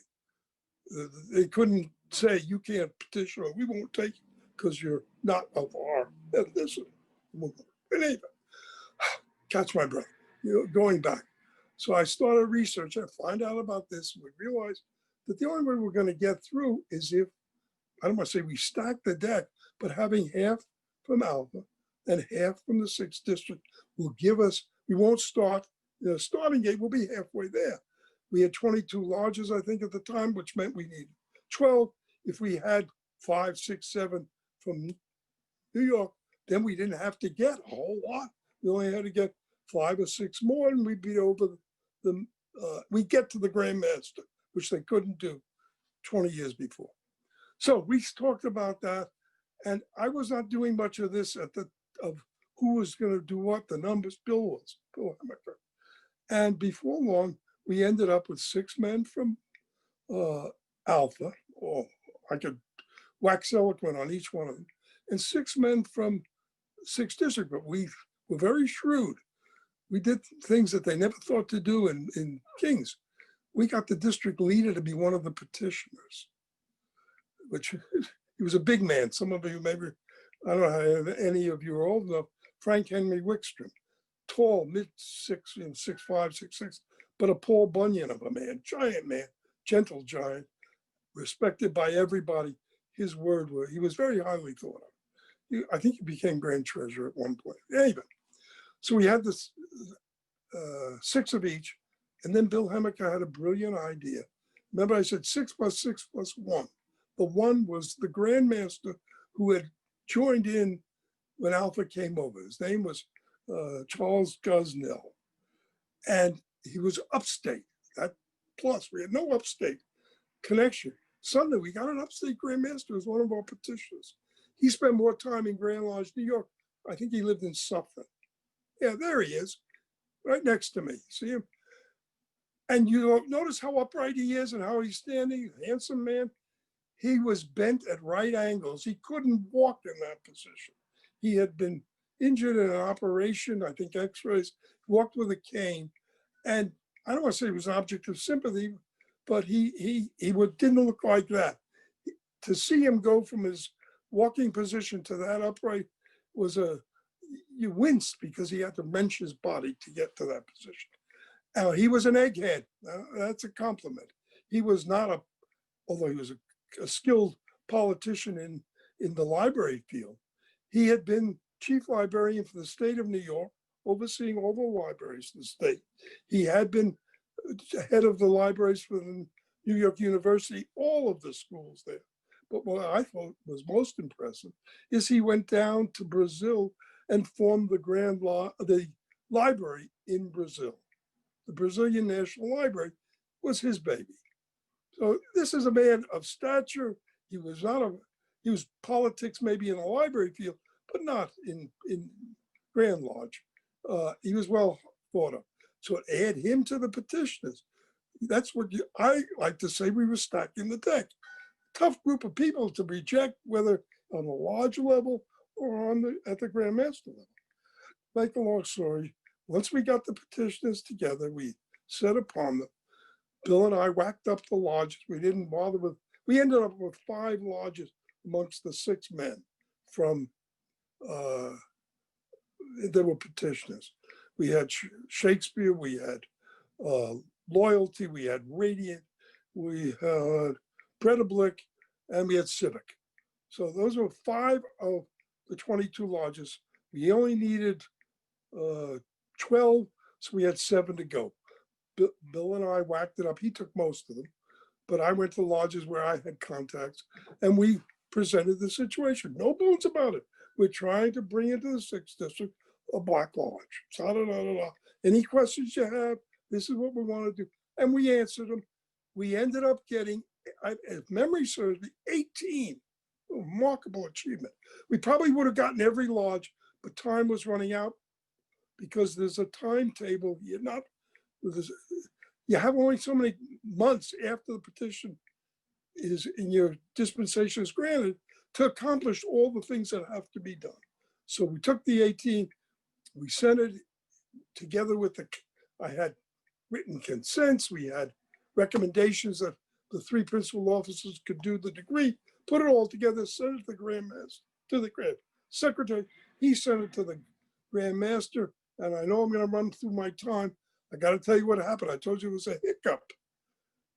They couldn't say, you can't petition or we won't take you because you're not of our ethnicity. But anyway, catch my breath, going back. So I started research. I find out about this. We realized that the only way we're going to get through is if, I don't want to say we stack the deck, but having half from Alpha and half from the 6th district will give us, we won't start, the starting gate will be halfway there. We had 22 lodges, I think, at the time, which meant we needed 12. If we had 5, 6, 7 from New York, then we didn't have to get a whole lot. We only had to get 5 or 6 more, and we'd be over we get to the Grand Master, which they couldn't do 20 years before. So we talked about that, and I was not doing much of this of who was going to do what, the numbers. Bill Hammaker. And before long, we ended up with 6 men from Alpha. Oh, I could wax eloquent on each one of them, and 6 men from 6th district, but we were very shrewd. We did things that they never thought to do in Kings. We got the district leader to be one of the petitioners, which he was a big man. Some of you maybe, I don't know if any of you are old enough, Frank Henry Wickstrom, tall, mid-6, 6'5", 6'6", but a Paul Bunyan of a man, giant man, gentle giant, respected by everybody. His word was, he was very highly thought of. I think he became grand treasurer at one point. Anyway, so we had this 6 of each, and then Bill Hammaker had a brilliant idea. Remember I said 6 + 6 + 1. The 1 was the Grand Master who had joined in when Alpha came over. His name was Charles Gosnell, and he was upstate. That plus, we had no upstate connection. Suddenly, we got an upstate Grand Master as one of our petitioners. He spent more time in Grand Lodge, New York. I think he lived in Suffolk. Yeah, there he is, right next to me. See him? And you notice how upright he is and how he's standing, handsome man. He was bent at right angles. He couldn't walk in that position. He had been injured in an operation, I think x-rays, walked with a cane. And I don't want to say he was an object of sympathy, but he didn't look like that. To see him go from his walking position to that upright was you winced because he had to wrench his body to get to that position. He was an egghead. That's a compliment. He was not although he was a skilled politician in the library field, he had been chief librarian for the state of New York, overseeing all the libraries in the state. He had been head of the libraries for the New York University, all of the schools there. But what I thought was most impressive is he went down to Brazil and formed the library in Brazil. The Brazilian National Library was his baby. So this is a man of stature. He was politics maybe in the library field, but not in Grand Lodge. He was well thought of. So add him to the petitioners. That's what I like to say, we were stacking the deck. Tough group of people to reject, whether on the lodge level or at the Grand Master level. Make a long story, once we got the petitioners together, we set upon them. Bill and I whacked up the lodges. We didn't bother with, we ended up with 5 lodges amongst the 6 men from, there were petitioners. We had Shakespeare, we had Loyalty, we had Radiant, we had Bredablick, and we had Civic. So those were 5 of the 22 lodges. We only needed 12, so we had 7 to go. Bill and I whacked it up. He took most of them, but I went to lodges where I had contacts, and we presented the situation. No bones about it. We're trying to bring into the 6th district a Black lodge. Any questions you have, this is what we want to do. And we answered them. We ended up getting, if memory serves me, 18 A remarkable achievement. We probably would have gotten every lodge, but time was running out because there's a timetable. You have only so many months after the petition is in your dispensation is granted to accomplish all the things that have to be done. So we took the 18, we sent it together with I had written consents, we had recommendations that the 3 principal officers could do the degree, put it all together, sent it to the Grand Master, to the Grand Secretary. He sent it to the Grand Master, and I know I'm going to run through my time. I got to tell you what happened. I told you it was a hiccup.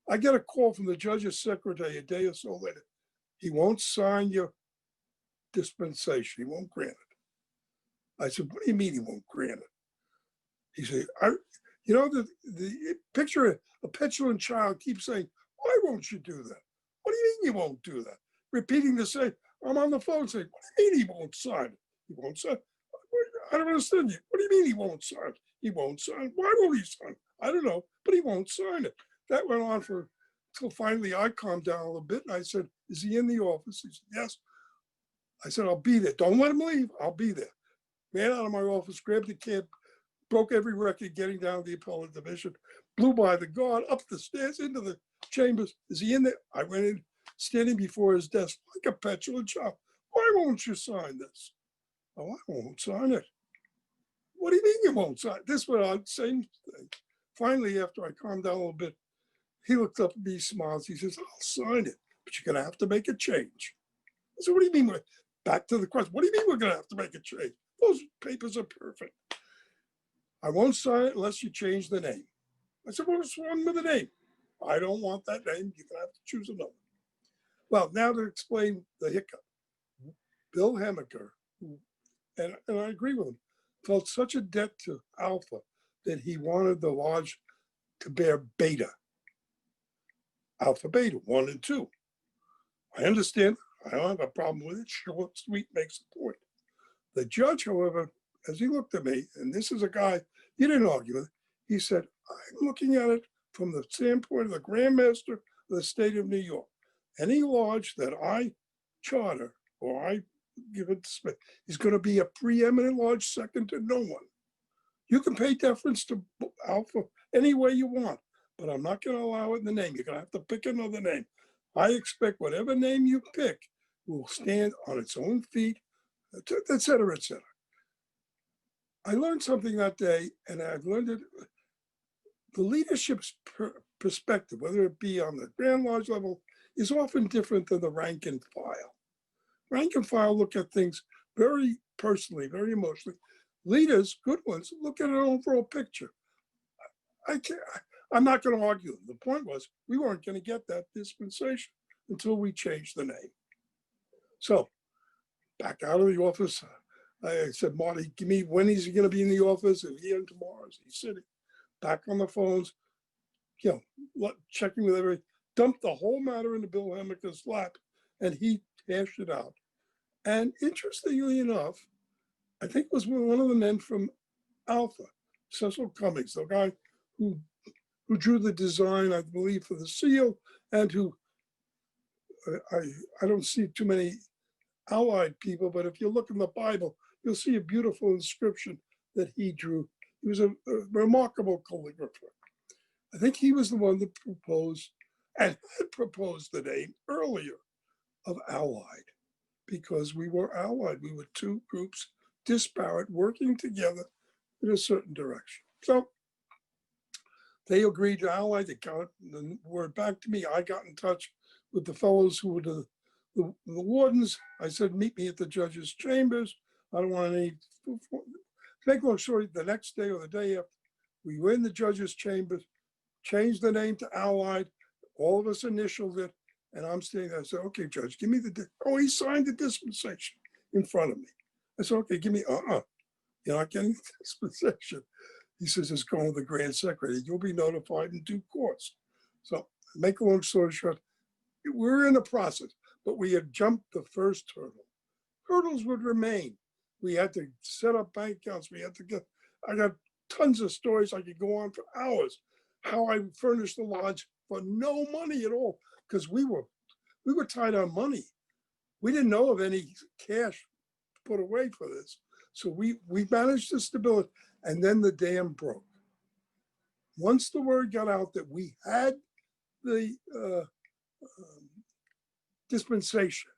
I get a call from the judge's secretary a day or so later. He won't sign your dispensation. He won't grant it. I said, what do you mean he won't grant it? He said, the picture a petulant child keeps saying, why won't you do that? What do you mean you won't do that? Repeating the same. I'm on the phone saying, what do you mean he won't sign it? He won't sign it. I don't understand you. What do you mean he won't sign it? He won't sign it. Why won't he sign it? I don't know, but he won't sign it. That went on until finally I calmed down a little bit and I said, is he in the office? He said, yes. I said, I'll be there. Don't let him leave. I'll be there. Ran out of my office, grabbed the cab, broke every record getting down to the appellate division, blew by the guard, up the stairs, into the chambers. Is he in there? I went in, standing before his desk like a petulant child. Why won't you sign this? Oh, I won't sign it. What do you mean you won't sign it? This went on, same thing. Finally, after I calmed down a little bit, he looked up at me, smiles. He says, I'll sign it, but you're going to have to make a change. I said, what do you mean? Back to the question. What do you mean we're going to have to make a change? Those papers are perfect. I won't sign it unless you change the name. I said, what's wrong with the name? I don't want that name. You're going to have to choose another. Well, now to explain the hiccup. Bill Hemaker, and I agree with him, felt such a debt to Alpha that he wanted the lodge to bear Beta. Alpha Beta, 1 and 2. I understand. I don't have a problem with it. Short, sweet, makes the point. The judge, however, as he looked at me, and this is a guy, he didn't argue with it, he said, I'm looking at it from the standpoint of the Grand Master of the state of New York. Any lodge that I charter or I give it to Smith is going to be a preeminent lodge second to no one. You can pay deference to Alpha any way you want, but I'm not going to allow it in the name. You're going to have to pick another name. I expect whatever name you pick will stand on its own feet, et cetera, et cetera. I learned something that day, and I've learned it. The leadership's perspective, whether it be on the Grand Lodge level, is often different than the rank and file. Rank and file look at things very personally, very emotionally. Leaders, good ones, look at an overall picture. I'm not going to argue. The point was, we weren't going to get that dispensation until we changed the name. So, back out of the office, I said, Marty, give me when he's going to be in the office. If he in tomorrow, he's sitting back on the phones, checking with everybody. Dumped the whole matter into Bill Hemaker's lap, and he hashed it out. And interestingly enough, I think it was one of the men from Alpha, Cecil Cummings, the guy who drew the design, I believe, for the seal, and who I don't see too many allied people, but if you look in the Bible, you'll see a beautiful inscription that he drew. He was a remarkable calligrapher. I think he was the one that proposed and had proposed the name earlier of Allied, because we were allied. We were two groups, disparate, working together in a certain direction. So they agreed to Allied. They got the word back to me. I got in touch with the fellows who were the wardens. I said, meet me at the judge's chambers. I don't want any, make long story, the next day or the day after, we were in the judge's chambers, changed the name to Allied. All of us initialed it. And I'm standing there. I said, okay, Judge, give me oh, he signed the dispensation in front of me. I said, okay, give me, you're not getting the dispensation. He says, it's going to the Grand Secretary. You'll be notified in due course. So make a long story short, we're in the process, but we had jumped the first hurdle. Hurdles would remain. We had to set up bank accounts. We had to I got tons of stories. I could go on for hours, how I furnished the lodge for no money at all, because we were tight on money. We didn't know of any cash put away for this. So we managed to stability, and then the dam broke. Once the word got out that we had the dispensation,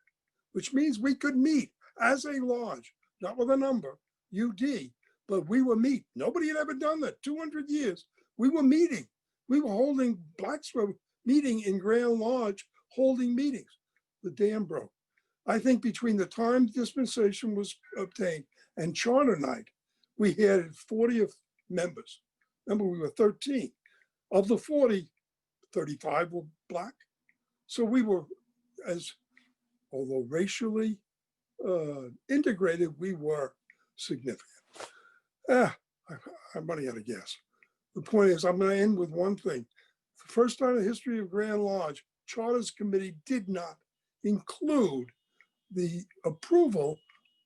which means we could meet as a lodge, not with a number, UD, but we were meet. Nobody had ever done that, 200 years. We were meeting. We were holding, blacks were meeting in Grand Lodge, holding meetings. The dam broke. I think between the time dispensation was obtained and charter night, we had 40 members. Remember, we were 13. Of the 40, 35 were black. So we were, although racially integrated, we were significant. I'm running out of gas. The point is, I'm going to end with one thing. For the first time in the history of Grand Lodge, Charters Committee did not include the approval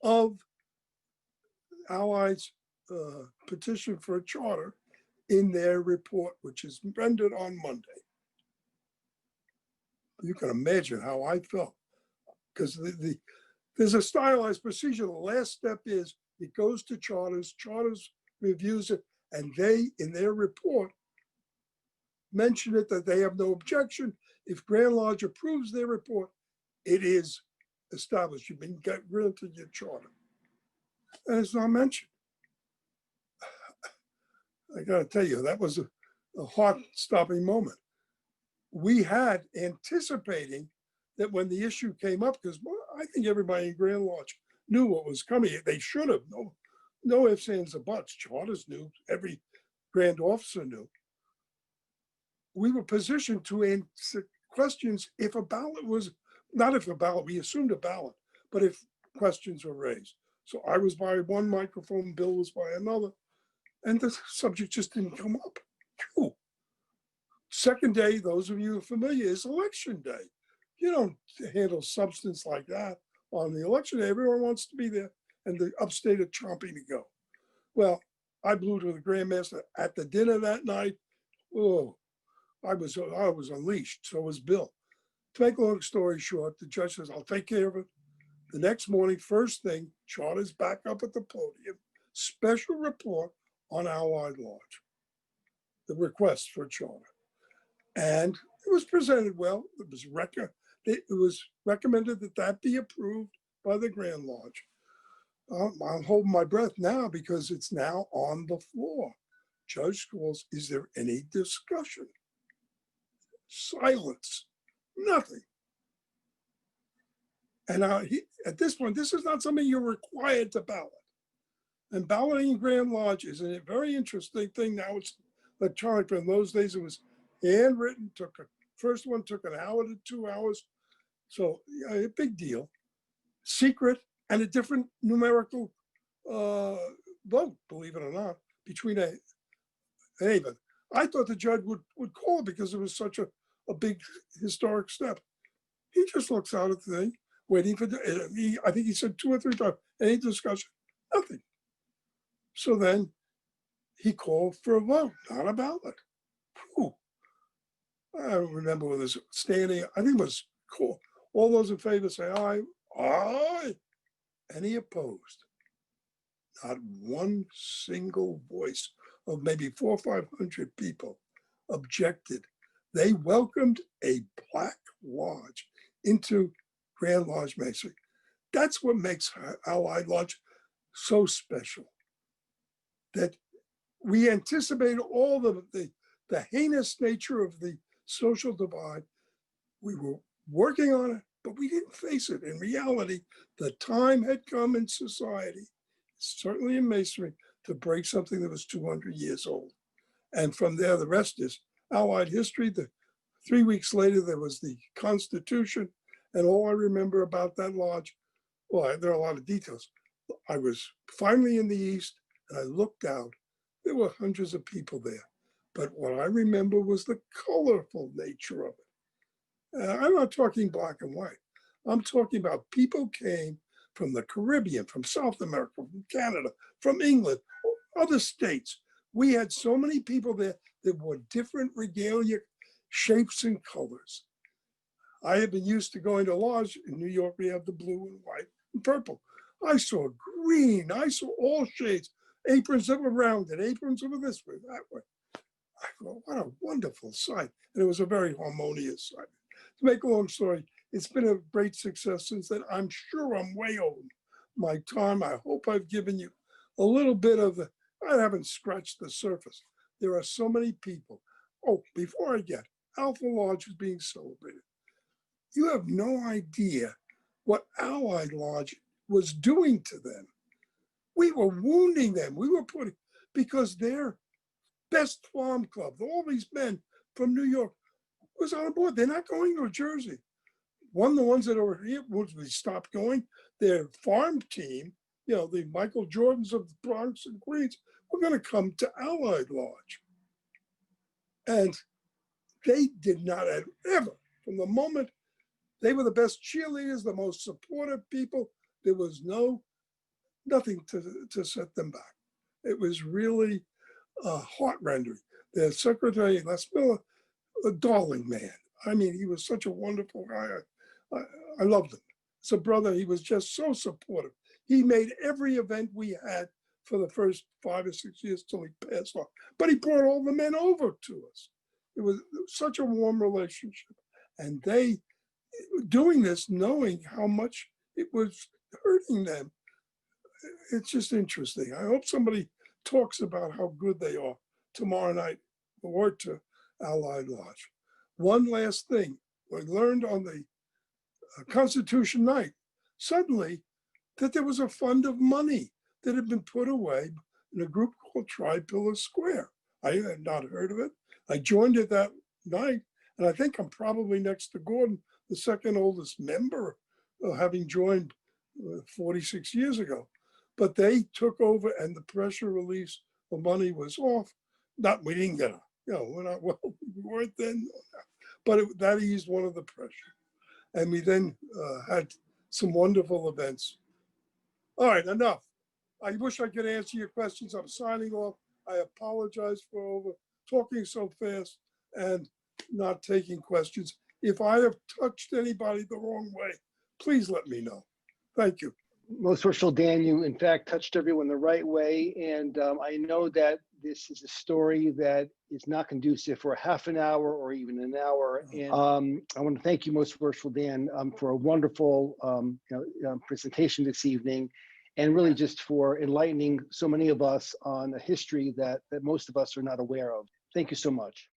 of Allied's petition for a charter in their report, which is rendered on Monday. You can imagine how I felt, because there's a stylized procedure. The last step is it goes to Charters, Charters reviews it, and they, in their report, mention it that they have no objection. If Grand Lodge approves their report, it is established. You've been granted your charter. And it's not mentioned. I got to tell you, that was a heart-stopping moment. We had anticipating that when the issue came up, because I think everybody in Grand Lodge knew what was coming. They should have. No ifs, ands, or buts. Charters knew. Every Grand Officer knew. We were positioned to answer questions if a ballot was, not if a ballot, we assumed a ballot, but if questions were raised. So I was by one microphone, Bill was by another, and the subject just didn't come up. Phew. Second day, those of you who are familiar, is election day. You don't handle substance like that on the election day. Everyone wants to be there, and the upstate are chomping to go. Well, I blew to the Grandmaster at the dinner that night. Oh, I was unleashed. So was Bill. To make a long story short, the judge says, I'll take care of it. The next morning, first thing, Charter's back up at the podium, special report on Allied Lodge, the request for a charter. And it was presented well. It was recommended that that be approved by the Grand Lodge. I'm holding my breath now because it's now on the floor. Judge calls, is there any discussion? Silence, nothing. And at this point, this is not something you're required to ballot. And balloting in Grand Lodge is a very interesting thing. Now it's electronic, but in those days it was handwritten. First one took an hour to 2 hours. So a big deal. Secret and a different numerical vote, believe it or not, between even. I thought the judge would call it because it was such a big historic step. He just looks out at the thing, waiting for, I think he said 2 or 3 times, any discussion, nothing. So then he called for a vote, not a ballot. Whew. I don't remember what was standing, I think it was cool. All those in favor say aye, aye. Any opposed? Not one single voice of maybe 400 or 500 people objected. They welcomed a black lodge into Grand Lodge Masonry. That's what makes Allied Lodge so special. That we anticipated all the heinous nature of the social divide. We were working on it, but we didn't face it. In reality, the time had come in society, certainly in Masonry, to break something that was 200 years old. And from there, the rest is Allied history. 3 weeks later, there was the Constitution. And all I remember about that lodge, well, there are a lot of details. I was finally in the East, and I looked out. There were hundreds of people there. But what I remember was the colorful nature of it. I'm not talking black and white. I'm talking about people came from the Caribbean, from South America, from Canada, from England, other states. We had so many people there that wore different regalia shapes and colors. I had been used to going to lodge. In New York, we have the blue and white and purple. I saw green. I saw all shades. Aprons that were rounded, aprons that were this way, that way. I thought, what a wonderful sight. And it was a very harmonious sight. To make a long story, it's been a great success since then. I'm sure I'm way over my time. I hope I've given you a little bit of the, I haven't scratched the surface. There are so many people. Oh, before I get, Alpha Lodge is being celebrated. You have no idea what Allied Lodge was doing to them. We were wounding them. We were putting, because their best farm club, all these men from New York was on board. They're not going to Jersey. The ones that are here, once we stopped going, their farm team, the Michael Jordans of the Bronx and Queens, were going to come to Allied Lodge. And they did not ever, from the moment they were the best cheerleaders, the most supportive people, there was nothing to set them back. It was really heart-rending. The secretary, Les Miller, a darling man. I mean, he was such a wonderful guy. I loved him. As a brother, he was just so supportive. He made every event we had for the first 5 or 6 years till he passed on. But he brought all the men over to us. It was such a warm relationship. And they, doing this, knowing how much it was hurting them, it's just interesting. I hope somebody talks about how good they are tomorrow night or to Allied Lodge. One last thing, we learned on the Constitution night, suddenly, that there was a fund of money that had been put away in a group called Tri-Pillar Square. I had not heard of it. I joined it that night, and I think I'm probably next to Gordon, the second oldest member, having joined 46 years ago. But they took over, and the pressure release of money was off. We didn't get it. We're not, well, we weren't then, but that eased one of the pressure. And we then had some wonderful events. All right, enough. I wish I could answer your questions. I'm signing off. I apologize for talking so fast and not taking questions. If I have touched anybody the wrong way, please let me know. Thank you. Most worshipful Dan, you in fact touched everyone the right way. And I know that this is a story that is not conducive for a half an hour or even an hour. And I want to thank you, most worshipful Dan, for a wonderful presentation this evening, and really just for enlightening so many of us on a history that most of us are not aware of. Thank you so much.